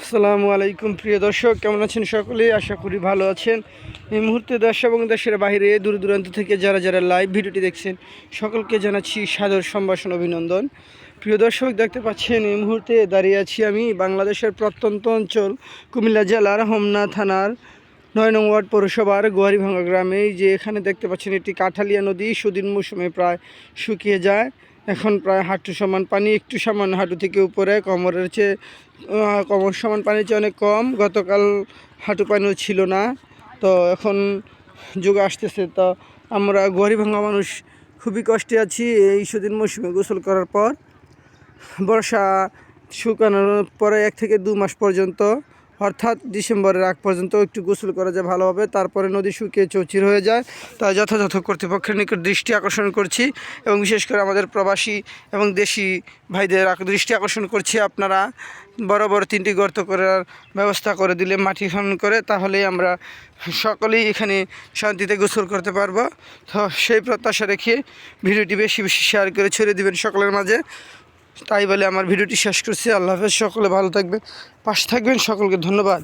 আসসালামু আলাইকুম প্রিয় দর্শক, কেমন আছেন সকলেই? আশা করি ভালো আছেন। এই মুহূর্তে দেশ এবং দেশের বাইরে দূর দূরান্ত থেকে যারা যারা লাইভ ভিডিওটি দেখছেন সকলকে জানাচ্ছি সাদর সম্ভাষণ, অভিনন্দন। প্রিয় দর্শক, দেখতে পাচ্ছেন এই মুহূর্তে দাঁড়িয়ে আছি আমি বাংলাদেশের প্রত্যন্ত অঞ্চল কুমিল্লা জেলার হোমনা থানার ৯ নং ওয়ার্ড পৌরসভার গোয়ারিভাঙ্গা গ্রামে। যে এখানে দেখতে পাচ্ছেন এটি কাঠালিয়া নদী সুদিন মৌসুমে প্রায় শুকিয়ে যায়। এখন প্রায় হাঁটু সমান পানি, একটু সামান্য হাঁটু থেকে উপরে, কোমরের চেয়ে কোমর সমান পানির চেয়ে অনেক কম। গতকাল হাঁটু পানিও ছিল না, তো এখন যুগ আসতেছে। তো আমরা গোয়ারিভাঙ্গা মানুষ খুবই কষ্টে আছি এই সুদিন মৌসুমে গোসল করার পর। বর্ষা শুকানোর পরে 1 থেকে 2 মাস পর্যন্ত, অর্থাৎ ডিসেম্বরের আগ পর্যন্ত একটু গোসল করা যায় ভালোভাবে, তারপরে নদী শুকিয়ে চৌচির হয়ে যায়। তাই যথাযথ কর্তৃপক্ষের নিকট দৃষ্টি আকর্ষণ করছি এবং বিশেষ করে আমাদের প্রবাসী এবং দেশি ভাইদের দৃষ্টি আকর্ষণ করছি, আপনারা বড় বড় 3টি গর্ত করার ব্যবস্থা করে দিলে, মাটি খনন করে, তাহলেই আমরা সকলেই এখানে শান্তিতে গোসল করতে পারবো। তো সেই প্রত্যাশা রেখে ভিডিওটি বেশি বেশি শেয়ার করে ছড়িয়ে দিবেন সকলের মাঝে। তাই বলে আমার ভিডিওটি শেষ করছি। আল্লাহ হাফেজ, সকলে ভালো থাকবেন, পাশে থাকবেন, সকলকে ধন্যবাদ।